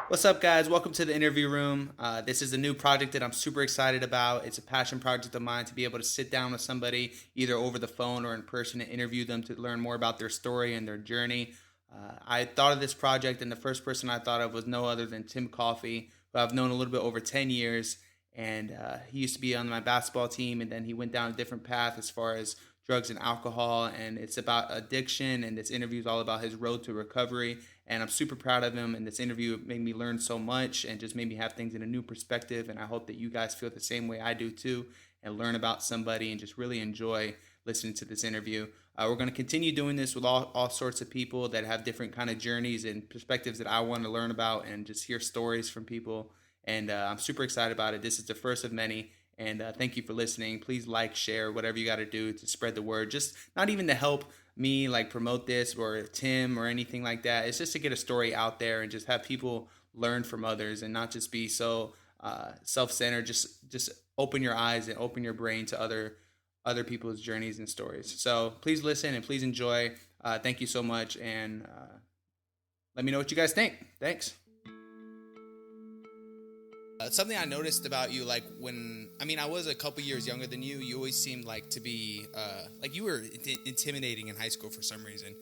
What's up, guys? Welcome to the interview room. This is a new project that I'm super excited about. It's a passion project of mine to be able to sit down with somebody either over the phone or in person and interview them to learn more about their story and their journey. I thought of this project, and the first person I thought of was no other than Tim Coffey, who I've known a little bit over 10 years. And he used to be on my basketball team, and then he went down a different path as far as drugs and alcohol. And it's about addiction, and this interview is all about his road to recovery. And I'm super proud of him. And this interview made me learn so much and just made me have things in a new perspective. And I hope that you guys feel the same way I do too, and learn about somebody and just really enjoy listening to this interview. We're going to continue doing this with all sorts of people that have different kind of journeys and perspectives that I want to learn about and just hear stories from people. And I'm super excited about it. This is the first of many. And thank you for listening. Please like, share, whatever you got to do to spread the word. Just not even to help me like promote this or Tim or anything like that. It's just to get a story out there and just have people learn from others and not just be so self-centered. Just open your eyes and open your brain to other people's journeys and stories. So please listen and please enjoy. Thank you so much. And let me know what you guys think. Thanks. Something I noticed about you, like I was a couple years younger than you. You always seemed like to be, like you were intimidating in high school for some reason.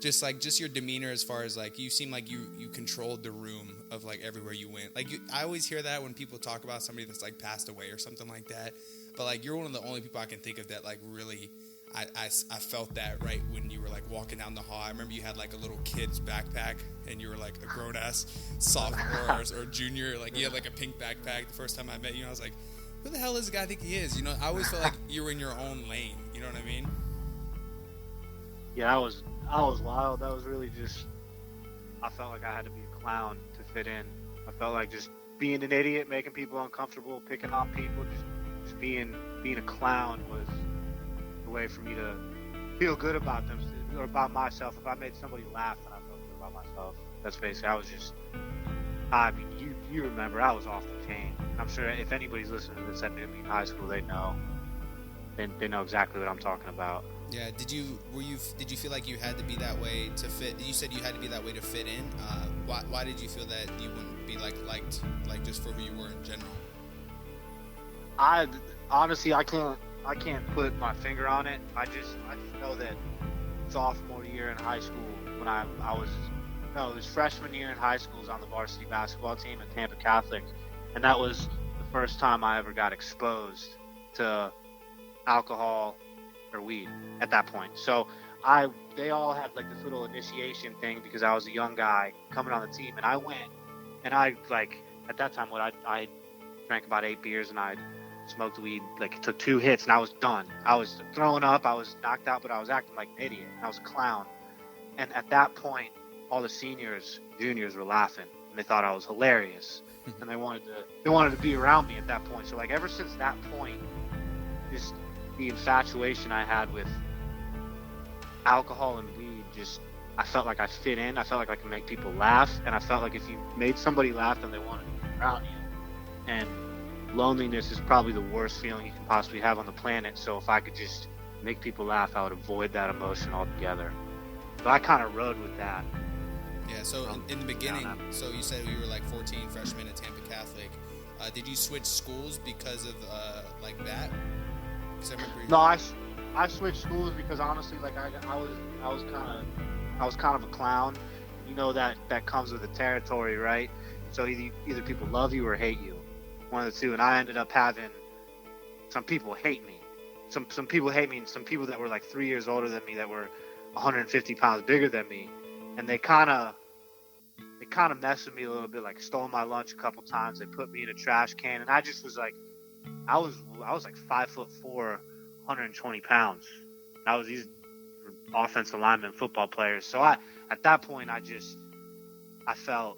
Just your demeanor as far as like, you seem like you controlled the room of like everywhere you went. Like I always hear that when people talk about somebody that's like passed away or something like that. But like, you're one of the only people I can think of that like really, I felt that right when you were like walking down the hall. I remember you had like a little kid's backpack and you were like a grown ass sophomore or junior. Like you had like a pink backpack the first time I met you. And I was like, who the hell is the guy I think he is? You know, I always felt like you were in your own lane. You know what I mean? Yeah, I was wild. That was really just, I felt like I had to be a clown to fit in. I felt like just being an idiot, making people uncomfortable, picking on people, just being a clown was the way for me to feel good about them or about myself. If I made somebody laugh, then I felt good about myself. That's basically, I mean, you remember, I was off the chain. I'm sure if anybody's listening to this that knew me in high school, they know exactly what I'm talking about. Yeah. Did you feel like you had to be that way to fit? You said you had to be that way to fit in. Why did you feel that you wouldn't be liked just for who you were in general? I honestly, I can't put my finger on it. I just know that sophomore year in high school, when it was freshman year in high school, I was on the varsity basketball team at Tampa Catholic, and that was the first time I ever got exposed to alcohol or weed at that point. So they all had like this little initiation thing because I was a young guy coming on the team, and I went, and I like at that time I drank about 8 beers and I smoked weed, like it took 2 hits and I was done. I was throwing up, I was knocked out, but I was acting like an idiot. I was a clown. And at that point, all the seniors, juniors were laughing and they thought I was hilarious. And they wanted to be around me at that point. So like ever since that point, just the infatuation I had with alcohol and weed, I felt like I fit in. I felt like I could make people laugh, and I felt like if you made somebody laugh, then they wanted to be around you. And loneliness is probably the worst feeling you can possibly have on the planet. So if I could just make people laugh, I would avoid that emotion altogether. So I kind of rode with that. Yeah, so in the beginning, so you said you were like 14, freshman at Tampa Catholic. Did you switch schools because of like that? Because I remember. No, I switched schools because honestly, like I was kind of a clown. You know that comes with the territory, right? So either people love you or hate you. One of the two, and I ended up having some people hate me. Some people hate me, and some people that were like 3 years older than me that were 150 pounds bigger than me, and they kind of messed with me a little bit, like stole my lunch a couple times. They put me in a trash can, and I just was like, I was like 5'4", 120 pounds. I was these offensive linemen, football players. So at that point, I felt,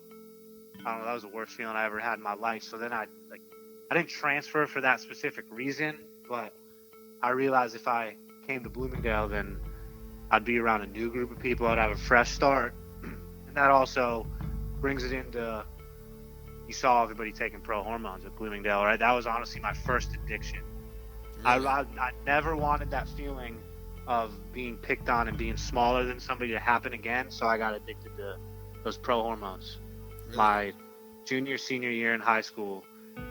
I don't know, that was the worst feeling I ever had in my life. So then I didn't transfer for that specific reason, but I realized if I came to Bloomingdale, then I'd be around a new group of people. I'd have a fresh start. And that also brings it into, you saw everybody taking pro hormones at Bloomingdale, right? That was honestly my first addiction. Really? I never wanted that feeling of being picked on and being smaller than somebody to happen again, so I got addicted to those pro hormones. Really? my senior year in high school,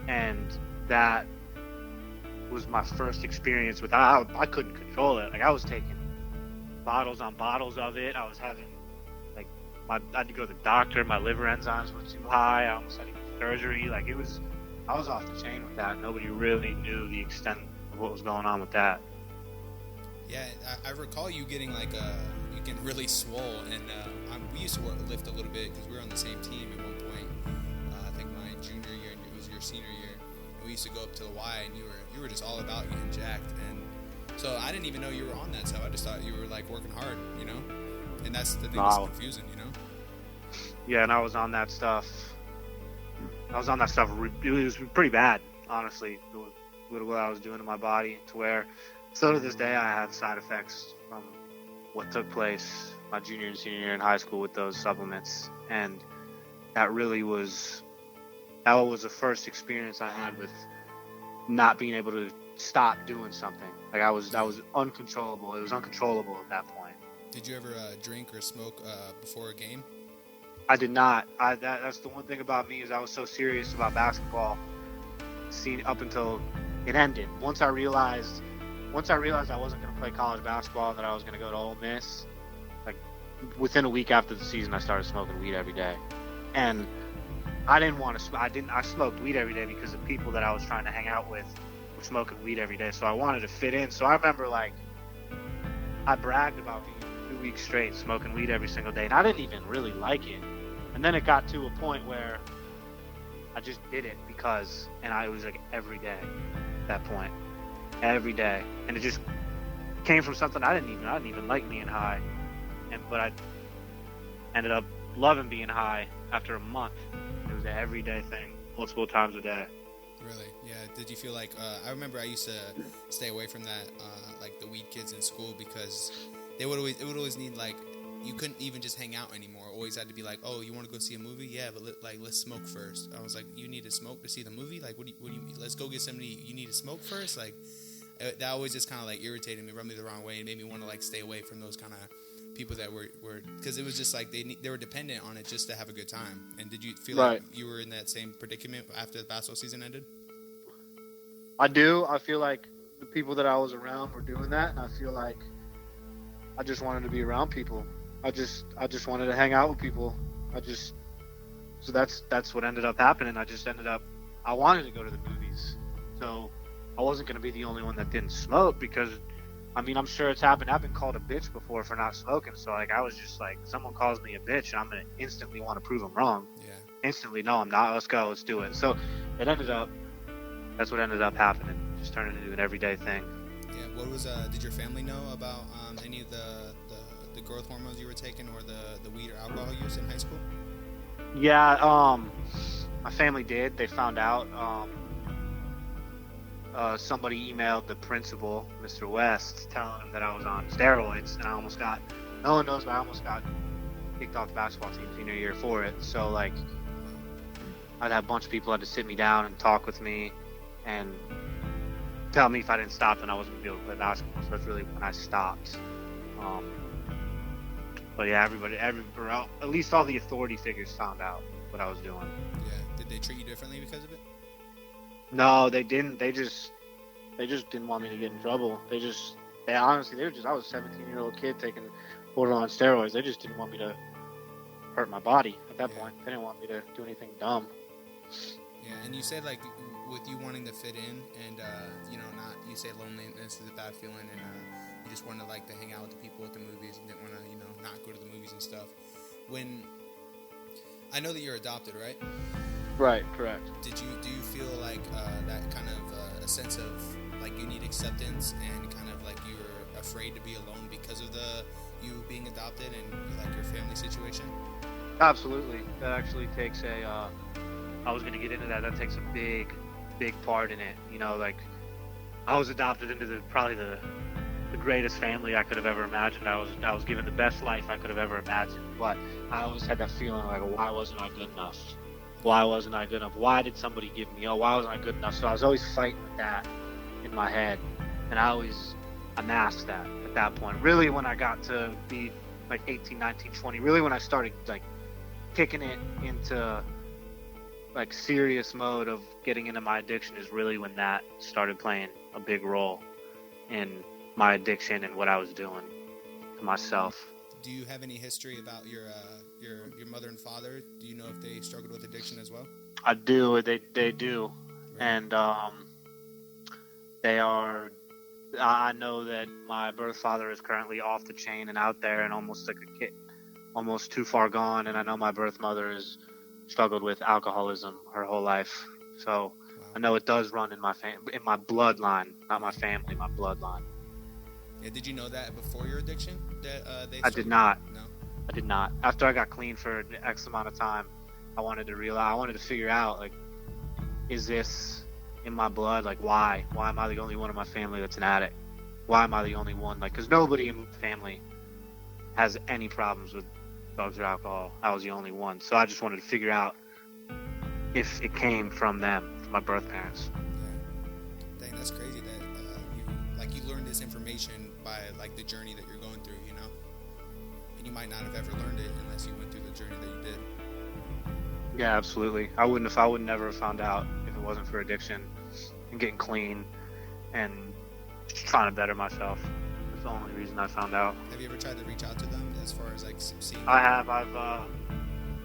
and that was my first experience with. I couldn't control it. Like I was taking bottles on bottles of it. I was having like I had to go to the doctor. My liver enzymes were too high. I almost had to get surgery. Like it was, I was off the chain with that. Nobody really knew the extent of what was going on with that. Yeah, I recall you getting you getting really swole, and we used to lift a little bit because we were on the same team at one point. I think my junior year and it was your senior year. And we used to go up to the Y, and you were just all about getting jacked, and so I didn't even know you were on that stuff. I just thought you were like working hard, you know. And that's the thing that's confusing, you know. Yeah, and I was on that stuff. It was pretty bad, honestly, what I was doing to my body, to where still to this day I have side effects from what took place my junior and senior year in high school with those supplements. And that was the first experience I had with not being able to stop doing something. Like I was uncontrollable. It was uncontrollable at that point. Did you ever drink or smoke before a game? I did not. That's the one thing about me, is I was so serious about basketball up until it ended. Once I realized I wasn't going to play college basketball and that I was going to go to Ole Miss, like within a week after the season, I started smoking weed every day. And I didn't want to. I smoked weed every day because the people that I was trying to hang out with were smoking weed every day. So I wanted to fit in. So I remember I bragged about being 2 weeks straight smoking weed every single day, and I didn't even really like it. And then it got to a point where I just did it because, and it was like every day at that point, every day. And it just came from something I didn't even like being high. But I ended up loving being high after a month. It was an everyday thing, multiple times a day. Really? Yeah. Did you feel like, I remember I used to stay away from that, like the weed kids in school, because it would always need you couldn't even just hang out anymore. Always had to be like, oh, you want to go see a movie? Yeah, but let's smoke first. I was like, you need to smoke to see the movie? Like, what do you mean? Let's go get somebody. You need to smoke first? Like, that always just kind of irritated me, rubbed me the wrong way, and made me want to stay away from those kind of people that were because it was just like they were dependent on it just to have a good time. And did you feel like you were in that same predicament after the basketball season ended? I do. I feel like the people that I was around were doing that, and I feel like I just wanted to be around people. I just wanted to hang out with people. So that's what ended up happening. I wanted to go to the movies. So I wasn't going to be the only one that didn't smoke, because I mean, I'm sure it's happened. I've been called a bitch before for not smoking. So I was just like, someone calls me a bitch, and I'm going to instantly want to prove them wrong. Yeah. Instantly, no, I'm not. Let's go. Let's do it. So that's what ended up happening. Just turned into an everyday thing. Yeah. What was did your family know about any of the growth hormones you were taking, or the weed or alcohol use in high school? Yeah, my family did. They found out. Somebody emailed the principal, Mr. West, telling him that I was on steroids, and no one knows, but I almost got kicked off the basketball team senior year for it. So I'd have a bunch of people had to sit me down and talk with me and tell me if I didn't stop, then I wasn't going to be able to play basketball. So that's really when I stopped. But yeah, at least all the authority figures found out what I was doing. Yeah. Did they treat you differently because of it? No, they didn't. They just didn't want me to get in trouble. I was a 17-year-old kid taking borderline steroids. They just didn't want me to hurt my body at that point. They didn't want me to do anything dumb. Yeah, and you said with you wanting to fit in, and you say loneliness is a bad feeling, and you just wanted to hang out with the people at the movies and didn't want to not go to the movies and stuff. When I know that you're adopted, right? Right, correct. Do you feel like that kind of a sense of you need acceptance, and kind of you're afraid to be alone because of you being adopted and your family situation? Absolutely. That actually takes I was going to get into that. That takes a big part in it. I was adopted into probably the greatest family I could have ever imagined. I was given the best life I could have ever imagined. But I always had that feeling why wasn't I good enough? Why wasn't I good enough? Why did somebody give me? Why wasn't I good enough? So I was always fighting with that in my head, and I masked that at that point. Really, when I got to be 18, 19, 20, really when I started kicking it into like serious mode of getting into my addiction is really when that started playing a big role in my addiction and what I was doing to myself. Do you have any history about your mother and father? Do you know if they struggled with addiction as well? I do. They do, Right. and they are. I know that my birth father is currently off the chain and out there and almost like a kid, almost too far gone. And I know my birth mother has struggled with alcoholism her whole life. So Wow. I know it does run in my in my bloodline, not my family, my bloodline. Yeah. Did you know that before your addiction? That they I did not. No. I did not. After I got clean for X amount of time, I wanted to figure out, like, is this in my blood? Like, why? Why am I the only one in my family that's an addict? Why am I the only one? Like, because nobody in my family has any problems with drugs or alcohol. I was the only one. So I just wanted to figure out if it came from them, from my birth parents. Yeah. Dang, that's crazy that you learned this information by like the journey that you're going through, you know? And you might not have ever learned it unless you went through the journey that you did. Yeah, absolutely. I would never have found out if it wasn't for addiction and getting clean and just trying to better myself. That's the only reason I found out. Have you ever tried to reach out to them as far as like seeing? I have.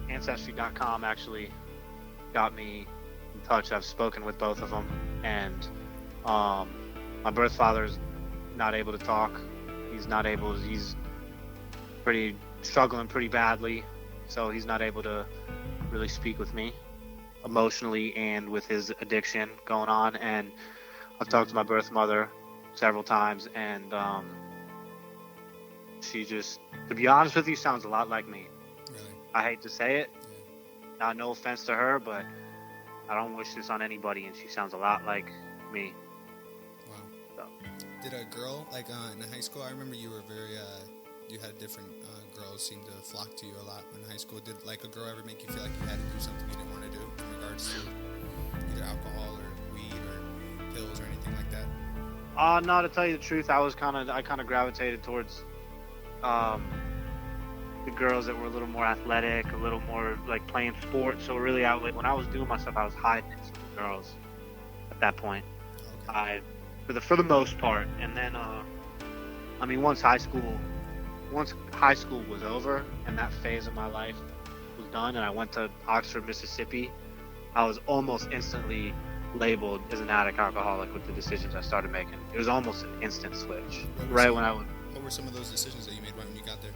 Ancestry.com actually got me in touch. I've spoken with both of them, and my birth father's not able to talk. He's struggling pretty badly, so he's not able to really speak with me emotionally and with his addiction going on. And I've talked to my birth mother several times, and she just, to be honest with you, sounds a lot like me. Really? I hate to say it. Yeah. No offense to her, but I don't wish this on anybody, and she sounds a lot like me. Wow. So. Did a girl, like in high school, I remember you were very, you had different girls seem to flock to you a lot in high school. Did like a girl ever make you feel like you had to do something you didn't want to do in regards to either alcohol or weed or pills or anything like that? No, to tell you the truth, I kind of gravitated towards the girls that were a little more athletic, a little more like playing sports. So really, when I was doing my stuff, I was hiding it from the girls at that point. Okay. For the most part. And then, once high school was over and that phase of my life was done, and I went to Oxford, Mississippi, I was almost instantly labeled as an addict alcoholic with the decisions I started making. It was almost an instant switch. What were some of those decisions that you made right when you got there?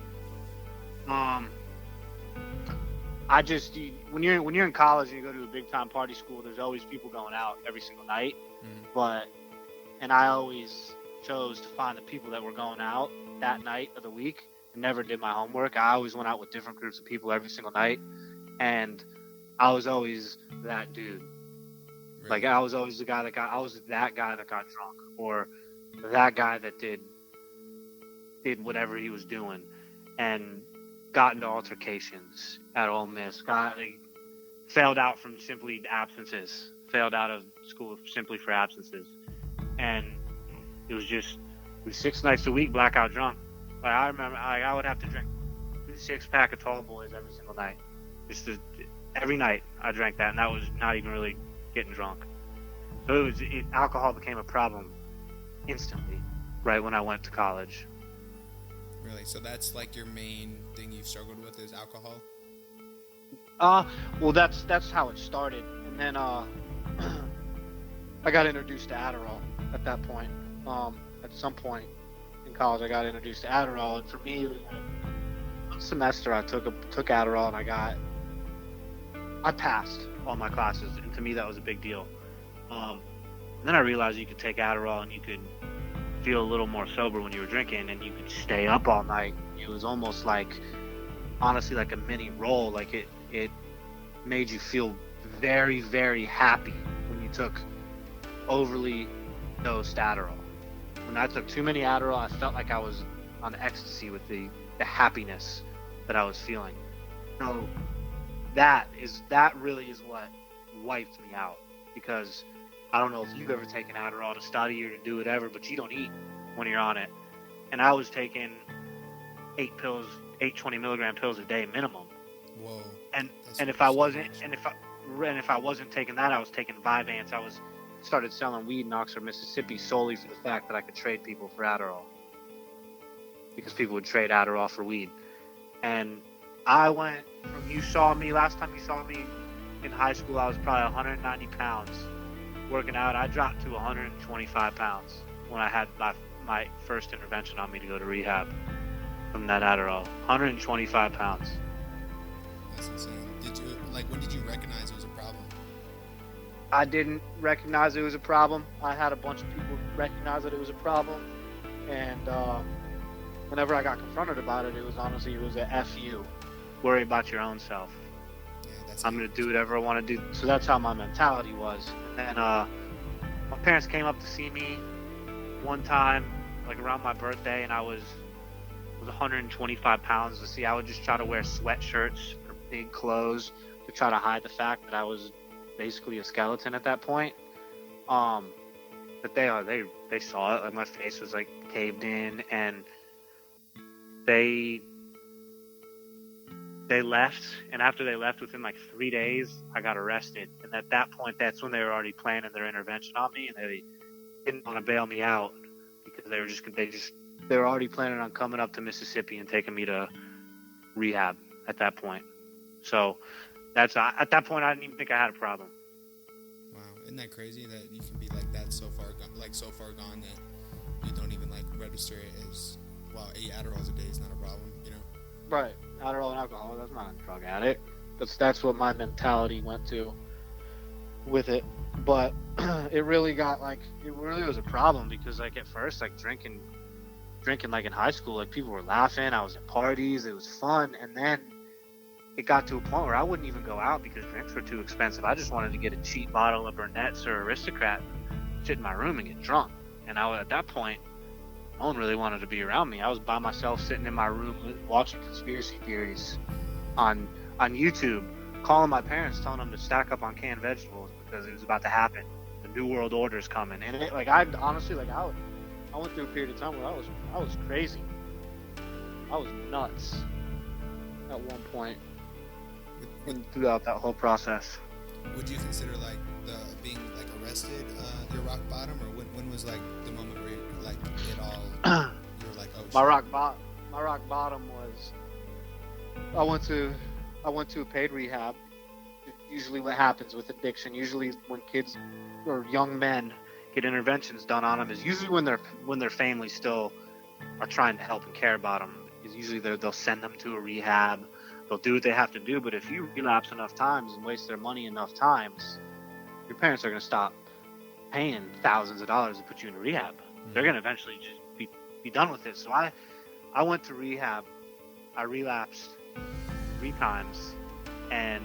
When you're in college and you go to a big time party school, there's always people going out every single night. Mm-hmm. And I always chose to find the people that were going out that night of the week and never did my homework. I always went out with different groups of people every single night, and I was always that dude. Really? Like, I was always I was that guy that got drunk, or that guy that did whatever he was doing and got into altercations at Ole Miss, failed out from simply absences, failed out of school simply for absences. And it was 6 nights a week blackout drunk. Like, I remember I would have to drink a 6-pack of Tall Boys every single night. Every night I drank that, and that was not even really getting drunk. So alcohol became a problem instantly right when I went to college. Really? So that's like your main thing you've struggled with is alcohol? Well, that's how it started. And then I got introduced to Adderall at that point. At some point in college, I got introduced to Adderall, and for me, one semester I took Adderall, and I passed all my classes, and to me that was a big deal. And then I realized you could take Adderall and you could feel a little more sober when you were drinking, and you could stay up all night. It was almost honestly like a mini roll. Like it made you feel very, very happy when you took overly dosed Adderall. When I took too many Adderall, I felt like I was on ecstasy with the happiness that I was feeling. So that really is what wiped me out, because I don't know if you've ever taken Adderall to study or to do whatever, but you don't eat when you're on it. And I was taking 8 20 milligram pills a day minimum. Whoa. And That's and if so I wasn't much. and if I wasn't taking that, I was taking Vyvanse. I was started selling weed in Oxford, Mississippi, solely for the fact that I could trade people for Adderall, because people would trade Adderall for weed. And I went from, you saw me last time you saw me in high school, I was probably 190 pounds working out. I dropped to 125 pounds when I had my first intervention on me to go to rehab from that Adderall. 125 pounds. That's insane. When did you recognize it was a problem? I didn't recognize it was a problem. I had a bunch of people recognize that it was a problem, and whenever I got confronted about it, it was a F you. Worry about your own self. Yeah, I'm going to do whatever I want to do. So that's how my mentality was. And then my parents came up to see me one time, like around my birthday, and I was 125 pounds. See, I would just try to wear sweatshirts or big clothes to try to hide the fact that I was basically a skeleton at that point. But they saw it. Like, my face was like caved in, and they left. And after they left, within like 3 days, I got arrested. And at that point, that's when they were already planning their intervention on me, and they didn't want to bail me out because they were already planning on coming up to Mississippi and taking me to rehab at that point. So at that point, I didn't even think I had a problem. Wow, isn't that crazy that you can be like that so far gone that you don't even like register it as, wow, 8 Adderalls a day is not a problem, you know? Right. Adderall and alcohol, that's not a drug addict. That's what my mentality went to with it. But it really was a problem, because like at first, like drinking like in high school, like people were laughing, I was at parties, it was fun, and then it got to a point where I wouldn't even go out because drinks were too expensive. I just wanted to get a cheap bottle of Burnett's or Aristocrat, sit in my room and get drunk. And at that point, no one really wanted to be around me. I was by myself sitting in my room watching conspiracy theories on YouTube, calling my parents, telling them to stack up on canned vegetables because it was about to happen. The New World Order is coming. And I went through a period of time where I was crazy. I was nuts at one point and throughout that whole process. Would you consider like being like arrested your rock bottom, or when was like the moment where like it all you were like, oh shit? My rock bottom was I went to a paid rehab. Usually what happens with addiction, usually when kids or young men get interventions done on them, is usually when their families still are trying to help and care about them. Is usually they'll send them to a rehab. They'll do what they have to do. But if you relapse enough times and waste their money enough times, your parents are going to stop paying thousands of dollars to put you in a rehab. They're going to eventually just be done with it. So I went to rehab. I relapsed 3 times, and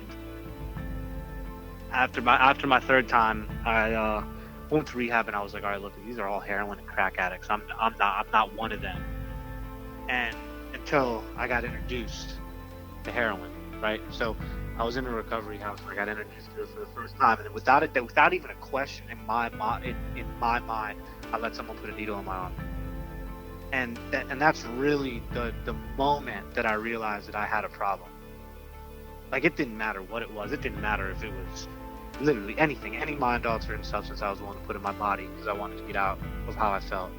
after my third time, I went to rehab, and I was like, all right, look, these are all heroin and crack addicts. I'm not one of them. And until I got introduced to heroin, right? So I was in a recovery house, and I got introduced to it for the first time, and without even a question in my mind, I let someone put a needle in my arm. And that's really the moment that I realized that I had a problem. Like, it didn't matter what it was. It didn't matter if it was literally anything, any mind-altering substance I was willing to put in my body, because I wanted to get out of how I felt.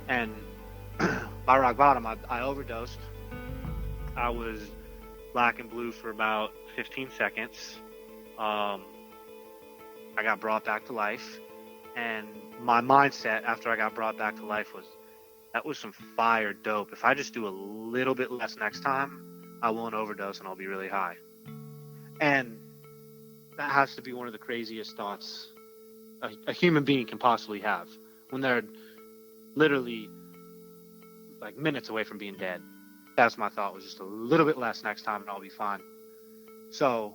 And by rock bottom, I overdosed. I was black and blue for about 15 seconds. I got brought back to life. And my mindset after I got brought back to life was, that was some fire dope. If I just do a little bit less next time, I won't overdose and I'll be really high. And that has to be one of the craziest thoughts a human being can possibly have when they're literally like minutes away from being dead. That's my thought, was just a little bit less next time and I'll be fine. So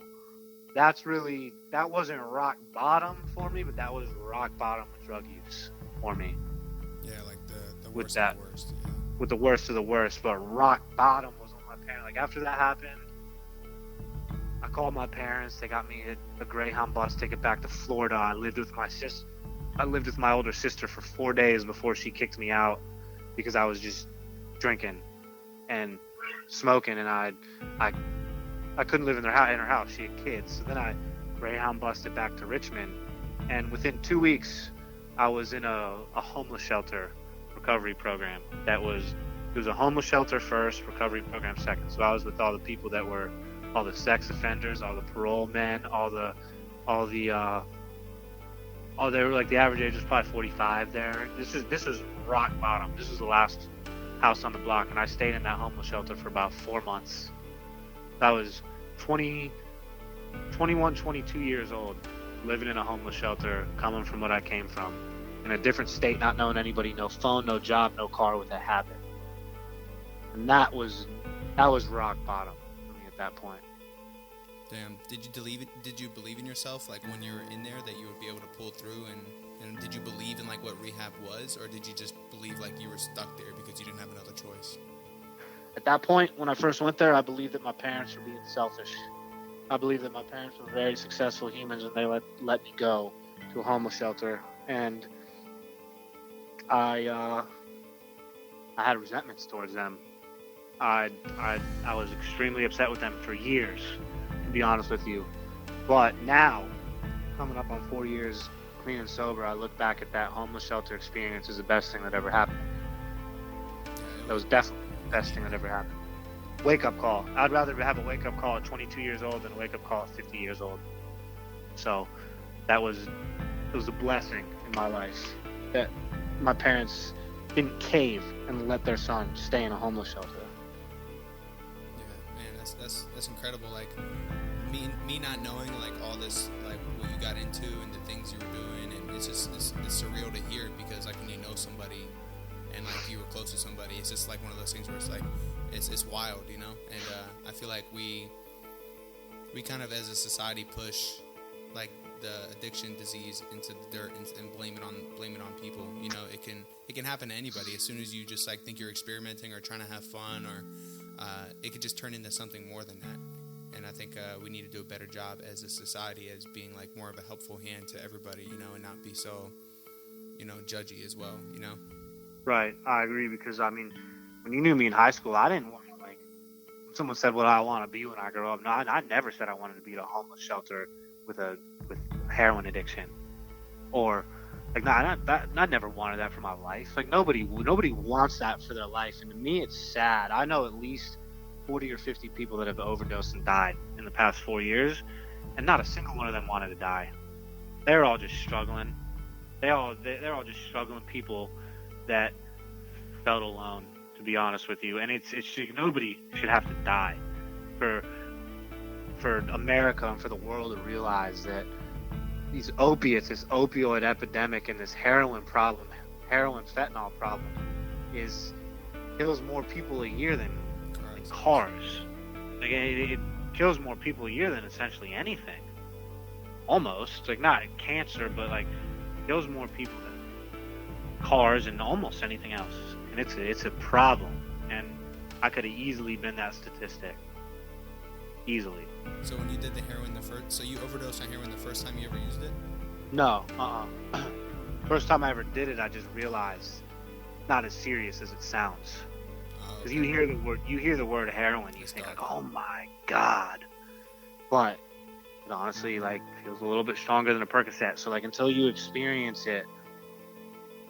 that wasn't rock bottom for me, but that was rock bottom with drug use for me. Yeah, like the with worst that, of the worst. Yeah. With the worst of the worst, but rock bottom was on my parents. Like, after that happened, I called my parents. They got me a Greyhound bus ticket back to Florida. I lived with my older sister for 4 days before she kicked me out because I was just drinking and smoking, and I I couldn't live in her house. She had kids. So then I Greyhound busted back to Richmond, and within 2 weeks, I was in a homeless shelter recovery program. It was a homeless shelter first, recovery program second. So I was with all the people that were all the sex offenders, all the parole men, they were like, the average age was probably 45 there. This was rock bottom. This was the last house on the block, and I stayed in that homeless shelter for about 4 months. I was 21, 22 years old, living in a homeless shelter, coming from what I came from, in a different state, not knowing anybody, no phone, no job, no car, with a habit. And that was rock bottom for me at that point. Damn. Did you believe in yourself, like, when you were in there, that you would be able to pull through, and did you believe in, like, what rehab was, or did you just believe like you were stuck there because you didn't have another choice? At that point, when I first went there, I believed that my parents were being selfish. I believed that my parents were very successful humans, and they let me go to a homeless shelter. And I had resentments towards them. I was extremely upset with them for years, to be honest with you. But now, coming up on 4 years clean and sober, I look back at that homeless shelter experience as the best thing that ever happened. That was definitely the best thing that ever happened. Wake-up call. I'd rather have a wake-up call at 22 years old than a wake-up call at 50 years old. So it was a blessing in my life that my parents didn't cave and let their son stay in a homeless shelter. Yeah, man, that's incredible. Like, me not knowing, like, all this, like, what you got into and the things you were doing, and it's surreal to hear, because, like, when you know somebody and, like, you were close to somebody, it's just like one of those things where it's like, it's wild, you know. And I feel like we kind of, as a society, push, like, the addiction disease into the dirt and blame it on people. You know, it can happen to anybody as soon as you just, like, think you're experimenting or trying to have fun, or it could just turn into something more than that. And I think we need to do a better job as a society as being, like, more of a helpful hand to everybody, you know, and not be so, you know, judgy as well, you know. Right, I agree, because I mean, when you knew me in high school, I didn't want to, like, when someone said what I want to be when I grow up. No, I never said I wanted to be in a homeless shelter with heroin addiction, or, like, I never wanted that for my life. Like, nobody wants that for their life, and to me, it's sad. I know at least 40 or 50 people that have overdosed and died in the past 4 years, and not a single one of them wanted to die. They're all just struggling. They're all just struggling people that felt alone, to be honest with you. And it's nobody should have to die for America and for the world to realize that these opiates, this opioid epidemic, and this heroin fentanyl problem kills more people a year than cars. Like, it kills more people a year than essentially anything. Almost, like, not cancer, but, like, kills more people than cars and almost anything else. And it's a problem. And I could have easily been that statistic. Easily. So when you did the heroin so you overdosed on heroin the first time you ever used it? No, First time I ever did it, I just realized not as serious as it sounds. Because you hear the word heroin, you think, like, oh my god. But it honestly, like, feels a little bit stronger than a Percocet. So, like, until you experience it,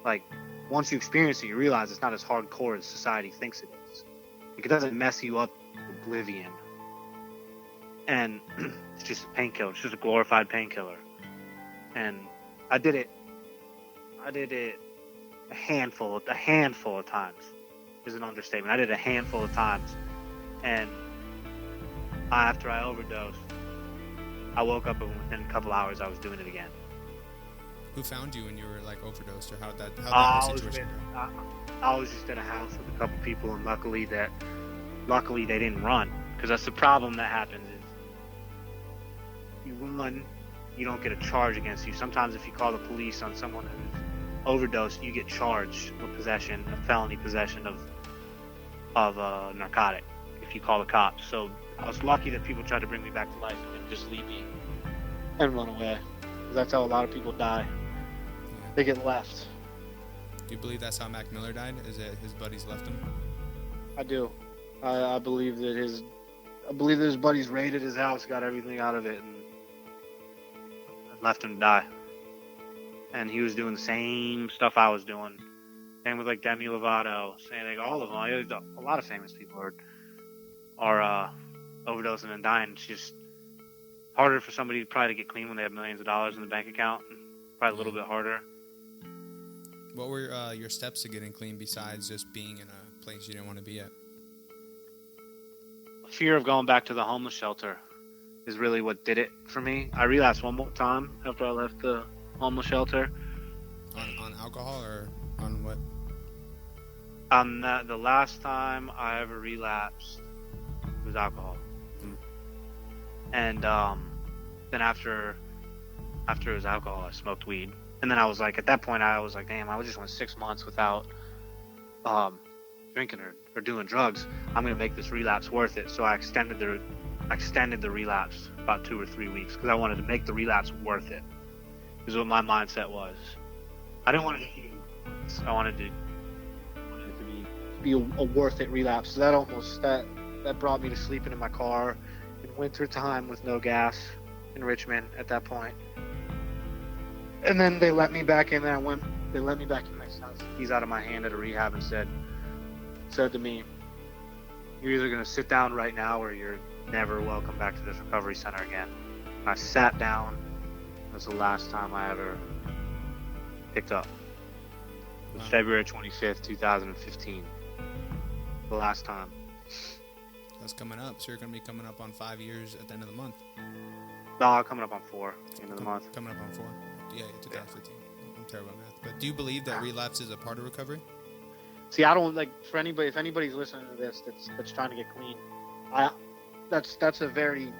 like, once you experience it, you realize it's not as hardcore as society thinks it is. Like, it doesn't mess you up to oblivion. And it's just a painkiller. It's just a glorified painkiller. And I did it a handful of times. Is an understatement. I did a handful of times, and after I overdosed, I woke up, and within a couple hours I was doing it again. Who found you when you were, like, overdosed, or how that situation go? I was just in a house with a couple people, and luckily they didn't run, because that's the problem that happens is you run, you don't get a charge against you. Sometimes if you call the police on someone who's overdosed, you get charged with felony possession of a narcotic if you call the cops. So I was lucky that people tried to bring me back to life and didn't just leave me and run away. That's how a lot of people die. Yeah. They get left. Do you believe that's how Mac Miller died? Is that his buddies left him? I do. I believe that I believe his buddies raided his house, got everything out of it, and left him to die. And he was doing the same stuff I was doing. Same with like Demi Lovato, saying like all of them. A lot of famous people are overdosing and dying. It's just harder for somebody probably to get clean when they have millions of dollars in the bank account. Probably a little bit harder. What were your steps to getting clean besides just being in a place you didn't want to be at? Fear of going back to the homeless shelter is really what did it for me. I relapsed one more time after I left the homeless shelter. On alcohol or on what? The last time I ever relapsed was alcohol. And then after it was alcohol, I smoked weed. And then I was like, at that point, I was like, damn, I just went 6 months without drinking or doing drugs. I'm gonna make this relapse worth it. So I extended the relapse about 2 or 3 weeks because I wanted to make the relapse worth it. Is what my mindset was. I didn't want it to be. I wanted it to be a worth it relapse. So that brought me to sleeping in my car in winter time with no gas in Richmond at that point. And then they let me back in there. They let me back in my house. Keys out of my hand at a rehab and said to me, "You're either gonna sit down right now or you're never welcome back to this recovery center again." And I sat down. It was the last time I ever picked up. It was February 25th, 2015. The last time. That's coming up. So you're going to be coming up on 5 years at the end of the month. No, coming up on 4 at the end of the month. Coming up on 4? Yeah, 2015. I'm terrible at math. But do you believe that relapse is a part of recovery? See, I don't like for anybody. If anybody's listening to this that's trying to get clean, that's a very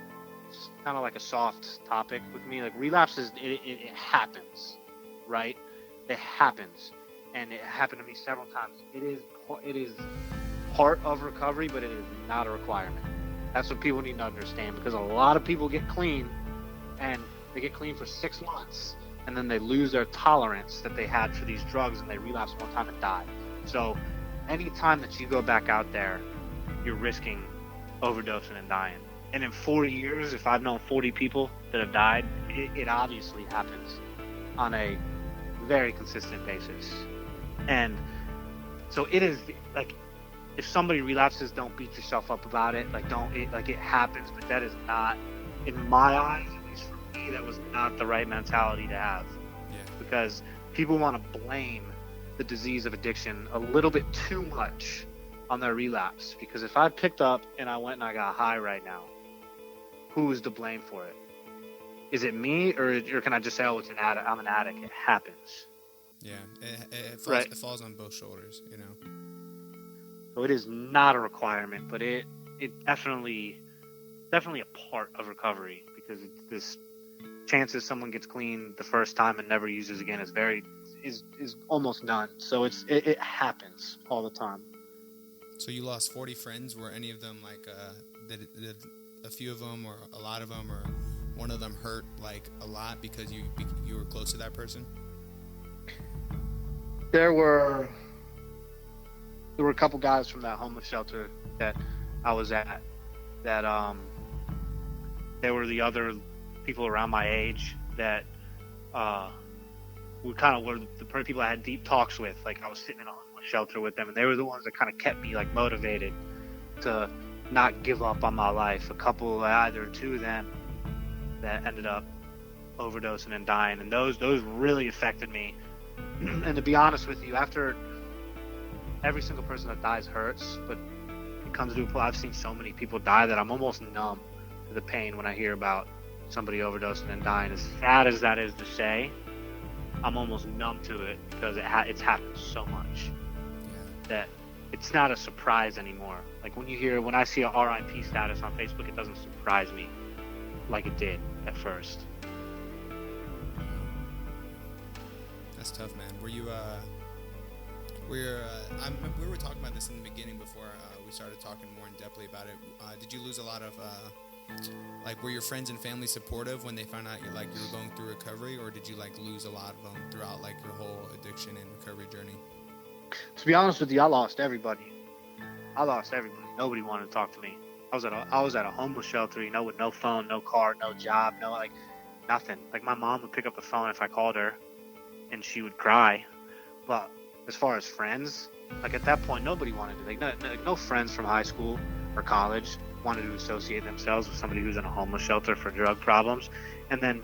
kind of like a soft topic with me. Like relapse it happens, right? It happens, and it happened to me several times. It is part of recovery, but it is not a requirement. That's what people need to understand, because a lot of people get clean, and they get clean for 6 months, and then they lose their tolerance that they had for these drugs, and they relapse one time and die. So any time that you go back out there, you're risking overdosing and dying. And in 4 years, if I've known 40 people that have died, it obviously happens on a very consistent basis. And so it is like, if somebody relapses, don't beat yourself up about it. It happens, but that is not, in my eyes, at least for me, that was not the right mentality to have. Yeah. Because people want to blame the disease of addiction a little bit too much on their relapse. Because if I picked up and I went and I got high right now, who is to blame for it? Is it me, or can I just say, oh, I'm an addict? It happens. Yeah, it falls on both shoulders, you know. So it is not a requirement, but it definitely a part of recovery, because this chances someone gets clean the first time and never uses again is almost none. So it happens all the time. So you lost 40 friends. Were any of them like did a few of them or a lot of them or one of them hurt like a lot because you were close to that person? There were a couple guys from that homeless shelter that I was at that there were the other people around my age that we kind of were the people I had deep talks with. Like, I was sitting in a homeless shelter with them, and they were the ones that kind of kept me like motivated to not give up on my life. Either two of them that ended up overdosing and dying, and those really affected me. And to be honest with you, after every single person that dies hurts, but it comes to a point, I've seen so many people die that I'm almost numb to the pain when I hear about somebody overdosing and dying. As sad as that is to say, I'm almost numb to it, because it's happened so much that it's not a surprise anymore. Like when I see a RIP status on Facebook, it doesn't surprise me like it did at first. That's tough, man. Were you we were talking about this in the beginning before we started talking more in depthly about it. Did you lose a lot of like, were your friends and family supportive when they found out you were going through recovery, or did you lose a lot of them throughout your whole addiction and recovery journey? To be honest with you, I lost everybody. Nobody wanted to talk to me. I was at a homeless shelter, you know, with no phone, no car, no job, no like nothing. Like my mom would pick up the phone if I called her, and she would cry. But as far as friends, like at that point, nobody wanted to. No friends from high school or college wanted to associate themselves with somebody who's in a homeless shelter for drug problems. And then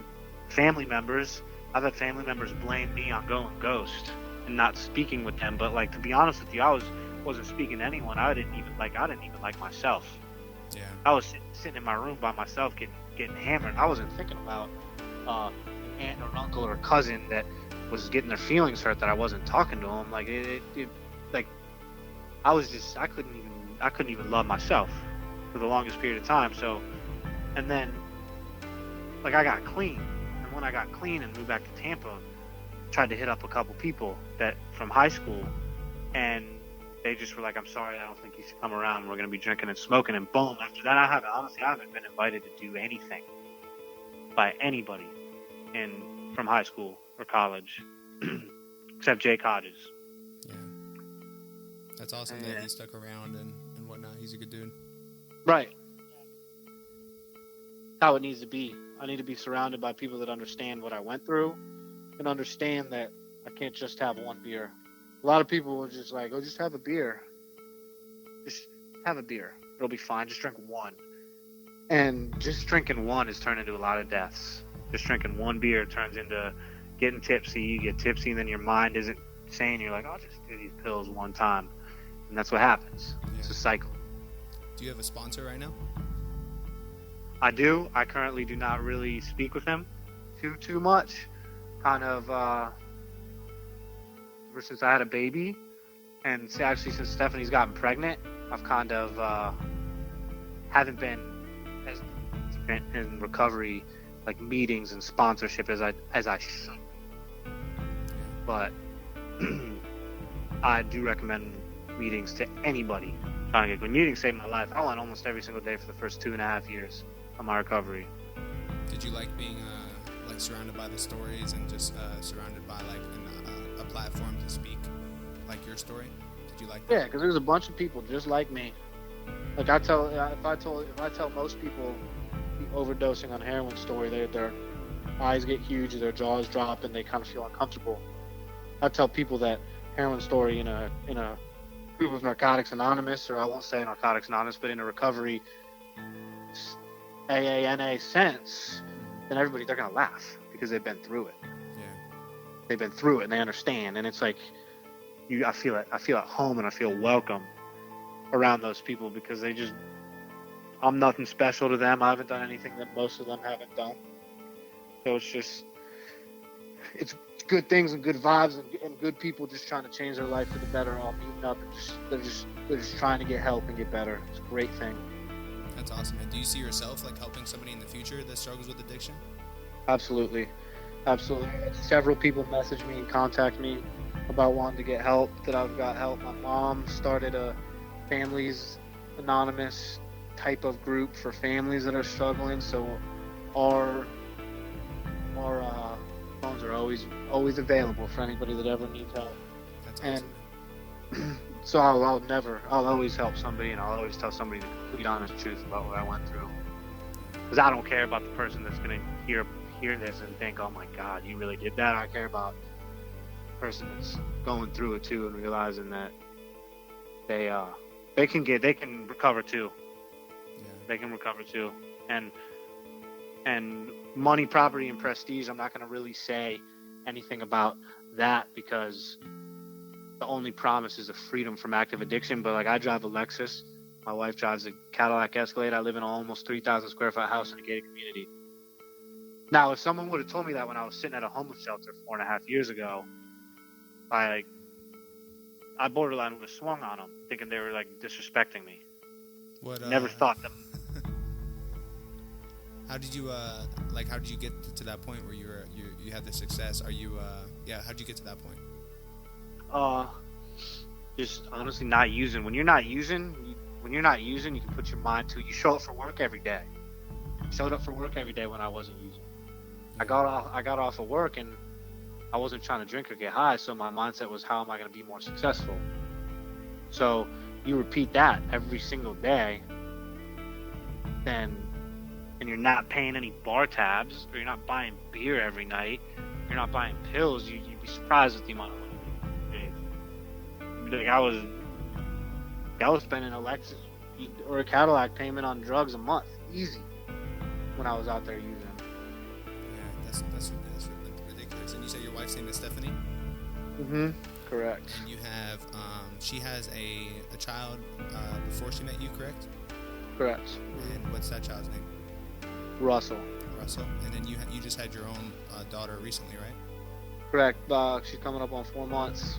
family members, I've had family members blame me on going ghost and not speaking with them. But like to be honest with you, wasn't speaking to anyone. I didn't even like myself. Yeah. I was sitting in my room by myself, getting hammered. I wasn't thinking about aunt or uncle or cousin that was getting their feelings hurt that I wasn't talking to them. Like like I couldn't even love myself for the longest period of time. So, and then like I got clean, and when I got clean and moved back to Tampa, tried to hit up a couple people that from high school, and they just were like, "I'm sorry, I don't think you should come around. We're going to be drinking and smoking." And boom, after that, I haven't been invited to do anything by anybody from high school or college, except Jake Hodges. Yeah, that's awesome that he stuck around and whatnot. He's a good dude. Right. How it needs to be. I need to be surrounded by people that understand what I went through and understand that I can't just have one beer. A lot of people will just like, "Oh, just have a beer. Just have a beer. It'll be fine. Just drink one." And just drinking one has turned into a lot of deaths. Just drinking one beer turns into getting tipsy. You get tipsy, and then your mind isn't sane. You're like, "I'll just do these pills one time." And that's what happens. Yeah. It's a cycle. Do you have a sponsor right now? I do. I currently do not really speak with him too much. Kind of ever since I had a baby, and actually since Stephanie's gotten pregnant, I've kind of haven't been as in recovery, like meetings and sponsorship as I should. But I do recommend meetings to anybody trying to get good. Meetings saved my life. I went almost every single day for the first 2.5 years of my recovery. Did you like being like surrounded by the stories and just surrounded by like a platform to speak like your story? Did you like that? Yeah, because there's a bunch of people just like me. Like if I tell most people the overdosing on heroin story, their eyes get huge, their jaws drop, and they kind of feel uncomfortable. I tell people that heroin story in a group of Narcotics Anonymous, or I won't say Narcotics Anonymous, but in a recovery AANA sense, then they're gonna laugh because they've been through it. Yeah. They've been through it and they understand, and it's like I feel at home and I feel welcome around those people because I'm nothing special to them. I haven't done anything that most of them haven't done. So it's good things and good vibes and good people just trying to change their life for the better, all meeting up and they're just trying to get help and get better. It's a great thing. That's awesome, man. Do you see yourself like helping somebody in the future that struggles with addiction? Absolutely. Several people message me and contact me about wanting to get help, that I've got help. My mom started a Families Anonymous type of group for families that are struggling, so our phones are always available for anybody that ever needs help. That's awesome. And so I'll always help somebody, and I'll always tell somebody the complete honest truth about what I went through. Because I don't care about the person that's going to hear this and think, "Oh my God, you really did that." I care about the person that's going through it too and realizing that they can recover too. Yeah. They can recover too. And money, property, and prestige, I'm not going to really say anything about that because the only promise is a freedom from active addiction. But like, I drive a Lexus. My wife drives a Cadillac Escalade. I live in an almost 3,000 square foot house in a gated community. Now, if someone would have told me that when I was sitting at a homeless shelter 4.5 years ago, I borderline would have swung on them, thinking they were like disrespecting me. Never thought them. How did you get to that point where you had the success? How'd you get to that point? Just honestly not using. When you're not using, you can put your mind to it. You show up for work every day. Showed up for work every day when I wasn't using. I got off of work and I wasn't trying to drink or get high, so my mindset was, how am I going to be more successful? So you repeat that every single day, then and you're not paying any bar tabs, or you're not buying beer every night, you're not buying pills, you'd be surprised at the amount of money you save. Like I was spending a Lexus or a Cadillac payment on drugs a month, easy, when I was out there using them. Yeah, that's ridiculous. And you said your wife's name is Stephanie? Mm-hmm. Correct. And you have, she has a child before she met you, correct? Correct. And what's that child's name? Russell. And then you just had your own daughter recently, right? Correct. She's coming up on 4 months.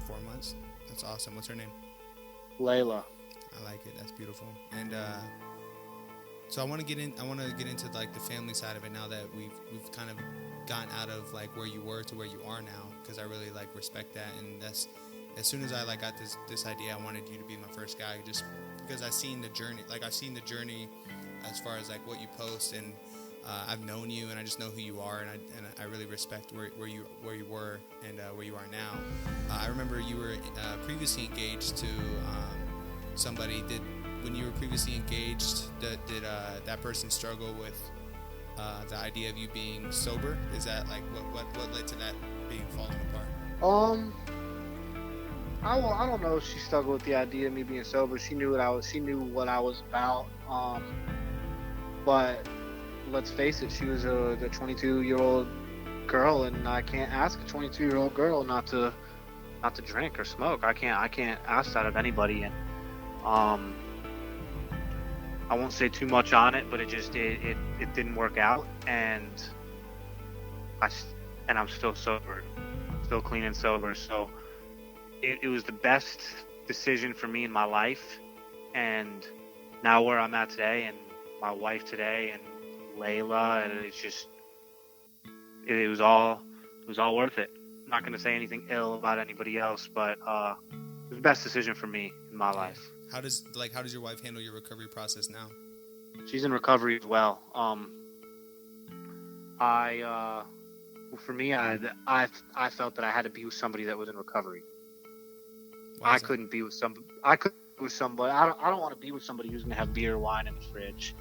4 months? That's awesome. What's her name? Layla. I like it. That's beautiful. And so I want to get into like the family side of it now that we've kind of gotten out of like where you were to where you are now, because I really like respect that. And that's, as soon as I like got this idea, I wanted you to be my first guy, just because I've seen the journey as far as like what you post, and I've known you, and I just know who you are, and I really respect where you were and where you are now. I remember you were previously engaged to somebody. When you were previously engaged, did that person struggle with the idea of you being sober? Is that like what led to that being falling apart? I don't know if she struggled with the idea of me being sober. She knew what I was about. But let's face it, she was a 22-year-old girl, and I can't ask a 22-year-old girl not to drink or smoke. I can't ask that of anybody, and I won't say too much on it, but it didn't work out, and I'm still sober, still clean and sober. So it was the best decision for me in my life, and now where I'm at today, and my wife today, and Layla, and it was all worth it. I'm not going to say anything ill about anybody else, but it was the best decision for me in my life. How does your wife handle your recovery process now? She's in recovery as well. For me, I felt that I had to be with somebody that was in recovery. I couldn't be with somebody. I don't want to be with somebody who's gonna have beer or wine in the fridge.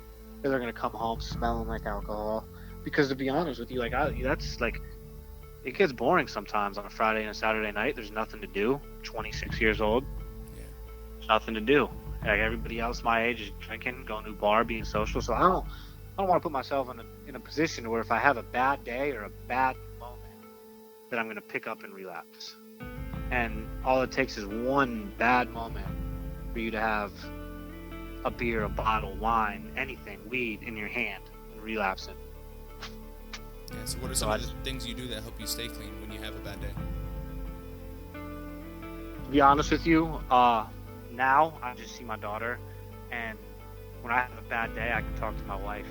They're gonna come home smelling like alcohol. Because to be honest with you, that's like, it gets boring sometimes on a Friday and a Saturday night. There's nothing to do. 26 years old. Yeah. There's nothing to do. Like everybody else my age is drinking, going to a bar, being social. So I don't want to put myself in a position where if I have a bad day or a bad moment, that I'm gonna pick up and relapse. And all it takes is one bad moment for you to have a beer, a bottle, wine, anything, weed in your hand and relapsing. Yeah, so what are some of the things you do that help you stay clean when you have a bad day? To be honest with you, now I just see my daughter, and when I have a bad day, I can talk to my wife.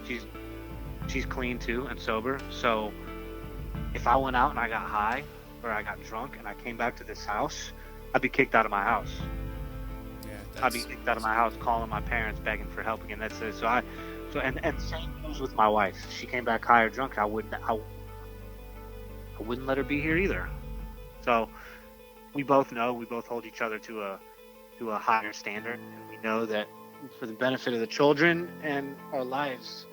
She's clean too and sober, so if I went out and I got high or I got drunk and I came back to this house, I'd be kicked out of my house. Yeah, I'd be kicked out of my house, calling my parents, begging for help again. That's it. And same goes with my wife. If she came back high or drunk, I wouldn't let her be here either. So we both know, we both hold each other to a higher standard, and we know that for the benefit of the children and our lives,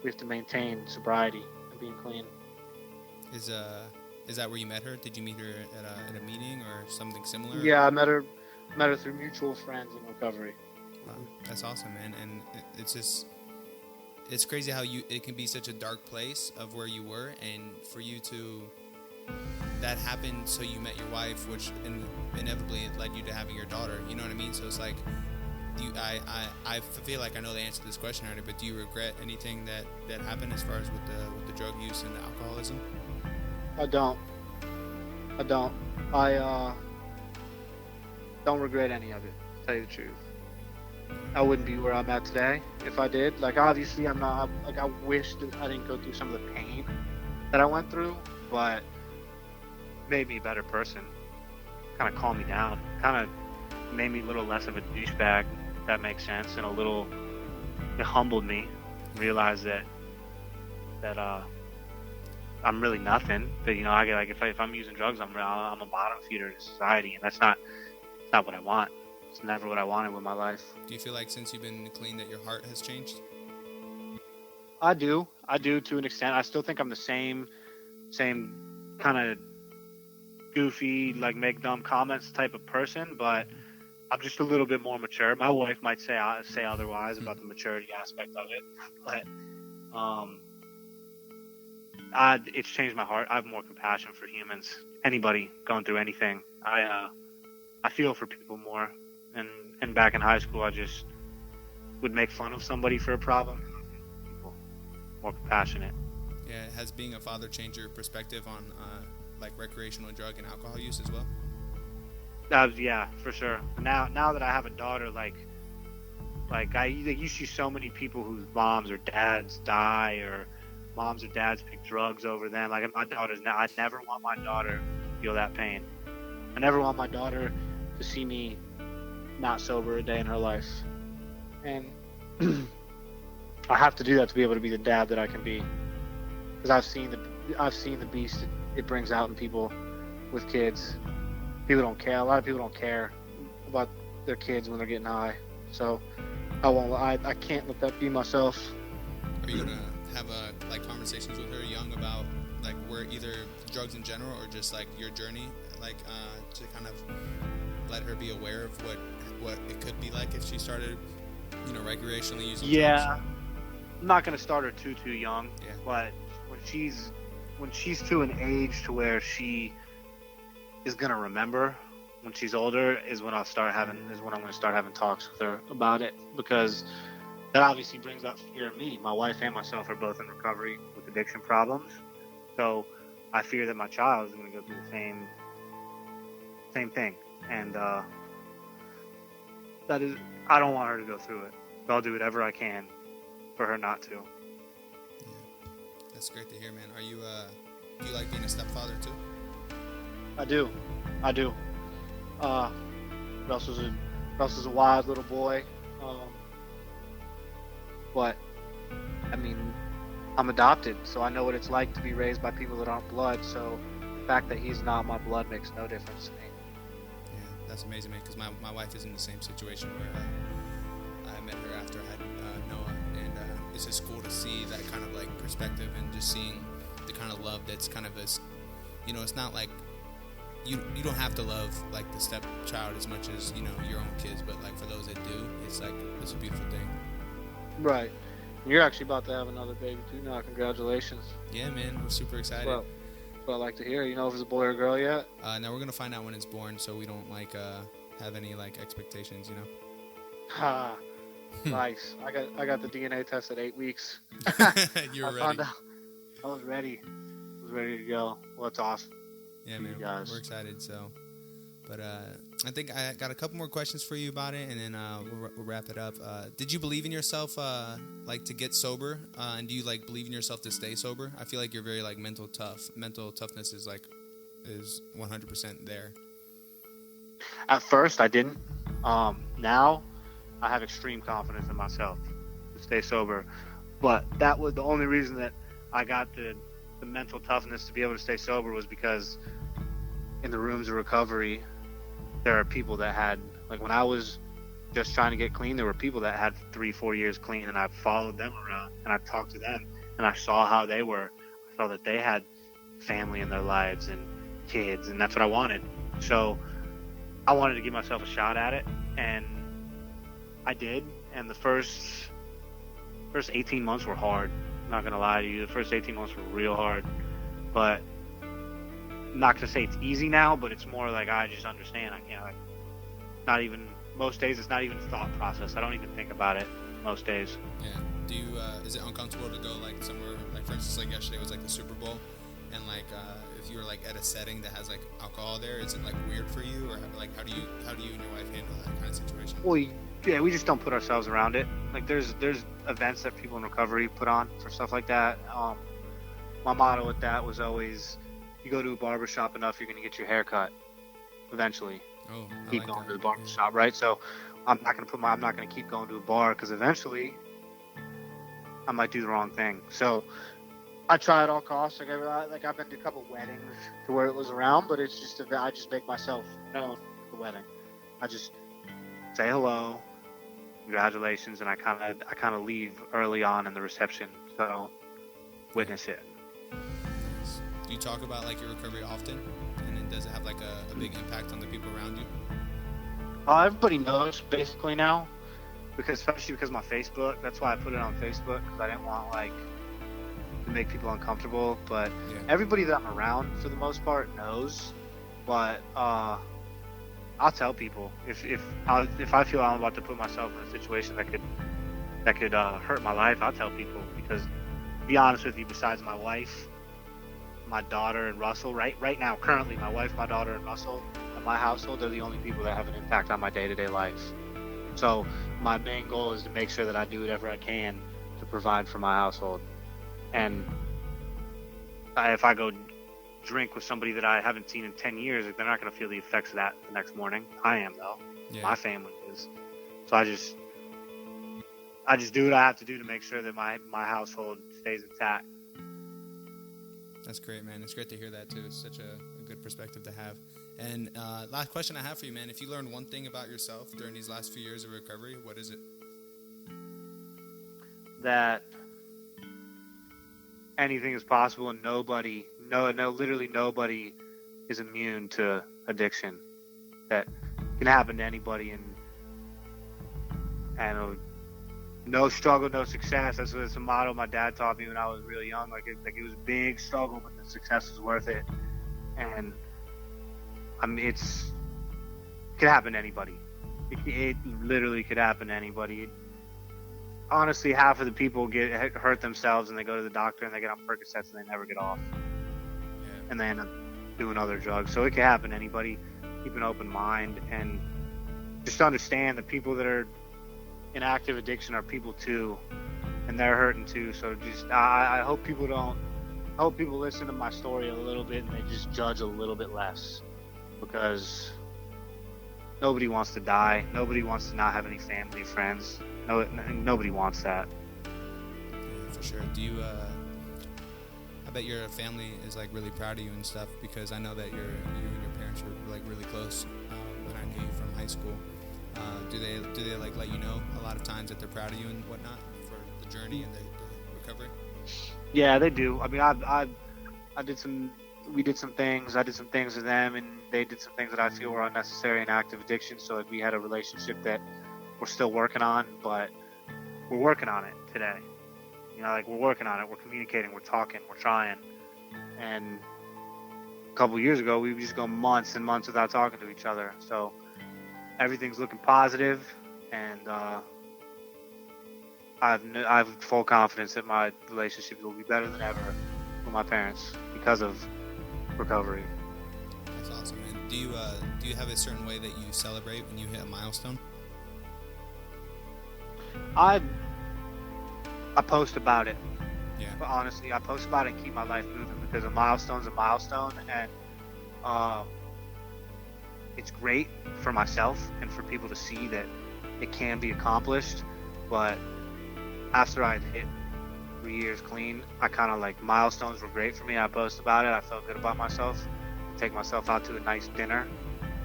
we have to maintain sobriety and being clean. Is that where you met her? Did you meet her at a meeting or something similar? Yeah, I met her through mutual friends in recovery. Wow, that's awesome, man. And it's crazy how it can be such a dark place of where you were, and for you to, that happened so you met your wife, which inevitably it led you to having your daughter. You know what I mean? So it's like, I feel like I know the answer to this question already, but do you regret anything that happened as far as with the drug use and the alcoholism? I don't. I don't regret any of it, to tell you the truth. I wouldn't be where I'm at today if I did. Like, obviously, I'm not. Like, I wish that I didn't go through some of the pain that I went through, but it made me a better person. Kind of calmed me down. Kind of made me a little less of a douchebag, if that makes sense, and it humbled me. Realized that I'm really nothing. But if I'm using drugs, I'm a bottom feeder to society, and that's not what I want. It's never what I wanted with my life. Do you feel like since you've been clean that your heart has changed? I do to an extent. I still think I'm the same kind of goofy, like make dumb comments type of person, but I'm just a little bit more mature. My wife might say otherwise about the maturity aspect of it, but it's changed my heart. I have more compassion for humans. Anybody going through anything, I feel for people more. And back in high school, I just would make fun of somebody for a problem. People more compassionate. Yeah, has being a father changed your perspective on like recreational drug and alcohol use as well? Yeah, for sure. Now that I have a daughter, you see so many people whose moms or dads die, or moms or dads pick drugs over them. Like my daughter's now, I never want my daughter to feel that pain. I never want my daughter to see me not sober a day in her life. And I have to do that to be able to be the dad that I can be. Because I've seen the beast it brings out in people with kids. People don't care. A lot of people don't care about their kids when they're getting high. So I can't let that be myself. Are you gonna have conversations with her young about like where either drugs in general or just like your journey, to kind of let her be aware of what it could be like if she started, recreationally using drugs? I'm not gonna start her too young. Yeah. But when she's to an age to where she is gonna remember when she's older is when I'm gonna start having talks with her about it, because that obviously brings up fear in me. My wife and myself are both in recovery with addiction problems, so I fear that my child is gonna go through the same thing, and I don't want her to go through it. So I'll do whatever I can for her not to. Yeah, that's great to hear, man. Are you do you like being a stepfather too? I do. Russell's a wild little boy. But I mean, I'm adopted, so I know what it's like to be raised by people that aren't blood. So the fact that he's not my blood makes no difference to me. Yeah, that's amazing, man. Because my wife is in the same situation where I met her after I had Noah, and it's just cool to see that kind of like perspective and just seeing the kind of love that's kind of as, it's not like you don't have to love like the stepchild as much as your own kids, but like for those that do, it's a beautiful thing. Right. You're actually about to have another baby too now. Congratulations. Yeah, man, we're super excited. Well, that's what I like to hear. You know if it's a boy or a girl yet? Now we're gonna find out when it's born, so we don't have any expectations, Ha. Nice. I got the DNA test at 8 weeks. You're ready. I was ready. I was ready to go. Well, it's awesome. Yeah, man. We're excited. So, but I think I got a couple more questions for you about it, and then we'll wrap it up. Did you believe in yourself, to get sober? And do you believe in yourself to stay sober? I feel like you're very mental tough. Mental toughness is 100% there. At first, I didn't. Now, I have extreme confidence in myself to stay sober. But that was the only reason that I got the mental toughness to be able to stay sober, was because in the rooms of recovery, there are people that had, when I was just trying to get clean, there were people that had 3-4 years clean, and I followed them around and I talked to them and I saw how they were. I saw that they had family in their lives and kids, and that's what I wanted. So I wanted to give myself a shot at it, and I did. And the first 18 months were hard. I'm not gonna lie to you. The first 18 months were real hard, but I'm not gonna say it's easy now, but it's more I just understand. I can't not even most days. It's not even a thought process. I don't even think about it most days. Yeah. Do you? Is it uncomfortable to go somewhere? For instance, yesterday was the Super Bowl, and if you were at a setting that has alcohol there, is it weird for you, or how do you and your wife handle that kind of situation? Well, yeah, we just don't put ourselves around it. There's events that people in recovery put on for stuff like that. My motto with that was always, you go to a barbershop enough, you're going to get your hair cut eventually. Oh, keep going to the barbershop, right? So I'm not going to keep going to a bar, because eventually I might do the wrong thing. So I try at all costs. I've been to a couple weddings to where it was around, but it's just I just make myself known at the wedding. say hello, congratulations, and I kind of leave early on in the reception, so witness it. Nice. Do you talk about like your recovery often, and then does it have like a big impact on the people around you? Everybody knows basically now, especially because of my Facebook. That's why I put it on Facebook, because I didn't want like to make people uncomfortable. But everybody that I'm around for the most part knows. But I'll tell people if I feel I'm about to put myself in a situation that could hurt my life. I'll tell people, because to be honest with you, besides my wife, my daughter, and Russell, right now, currently, my wife, my daughter, and Russell, and my household, they're the only people that have an impact on my day-to-day life. So my main goal is to make sure that I do whatever I can to provide for my household. And if I go drink with somebody that I haven't seen in 10 years, they're not going to feel the effects of that the next morning. I am, though. Yeah. My family is. So I just do what I have to do to make sure that my household stays intact. That's great, man. It's great to hear that, too. It's such a good perspective to have. And last question I have for you, man. If you learned one thing about yourself during these last few years of recovery, what is it? That anything is possible, and literally nobody is immune to addiction. That can happen to anybody, and no struggle, no success. That's a motto my dad taught me when I was really young. Like it was a big struggle, but the success was worth it. And I mean, it could happen to anybody. It literally could happen to anybody. Honestly, half of the people hurt themselves, and they go to the doctor and they get on Percocets and they never get off. Yeah. And they end up doing other drugs. So it can happen to anybody. Keep an open mind, and just understand that people that are in active addiction are people too, and they're hurting too. So I hope people listen to my story a little bit, and they just judge a little bit less, because nobody wants to die. Nobody wants to not have any family, friends. No, nobody wants that. Yeah, for sure. Do you? I bet your family is like really proud of you and stuff, because I know that you and your parents were like really close when I knew you from high school. Do they like let you know a lot of times that they're proud of you and whatnot for the journey and the recovery? Yeah, they do. I mean, we did some things. I did some things with them, and they did some things that I feel were unnecessary in active addiction. So we had a relationship that we're still working on, but we're working on it today. You know, like, we're working on it. We're communicating. We're talking. We're trying. And a couple years ago, we would just go months and months without talking to each other. So everything's looking positive, and I have full confidence that my relationship will be better than ever with my parents because of recovery. That's awesome, man. Do you have a certain way that you celebrate when you hit a milestone? I post about it. Yeah. But honestly, I post about it and keep my life moving, because a milestone's a milestone, and it's great for myself and for people to see that it can be accomplished. But after I'd hit 3 years clean, I kind of like, milestones were great for me. I post about it. I felt good about myself. Take myself out to a nice dinner.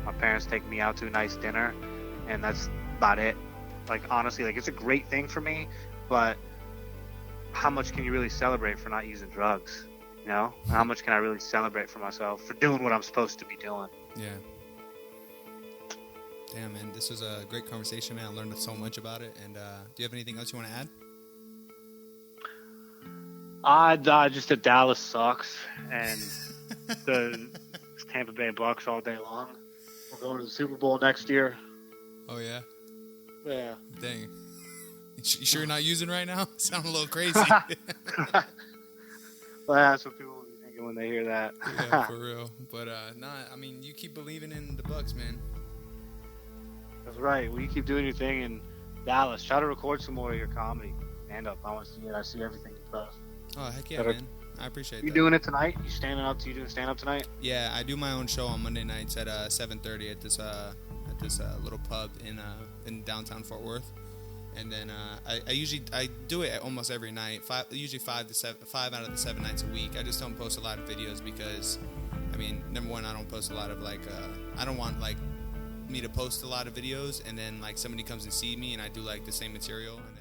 My parents take me out to a nice dinner, and that's about it. Like, honestly, like, it's a great thing for me, but how much can you really celebrate for not using drugs? You know? How much can I really celebrate for myself for doing what I'm supposed to be doing? Yeah. Damn, man, this was a great conversation, man. I learned so much about it. And do you have anything else you want to add? Just that Dallas sucks, and the Tampa Bay Bucks all day long. We're going to the Super Bowl next year. Oh, yeah? Yeah. Dang. You sure you're not using right now? Sound a little crazy. Well, that's what people will be thinking when they hear that. Yeah, for real. But, I mean, you keep believing in the Bucks, man. That's right. Well, you keep doing your thing in Dallas. Try to record some more of your comedy. Stand up. I want to see it. I see everything you post. Oh, heck yeah, man. I appreciate that. You doing it tonight? You doing stand up tonight? Yeah, I do my own show on Monday nights at 7:30 at this little pub in downtown Fort Worth. And then I do it almost every night. Usually 5 out of the 7 nights a week. I just don't post a lot of videos because, I mean, number one, I don't post a lot of I don't want me to post a lot of videos, and then like somebody comes and see me and I do like the same material, and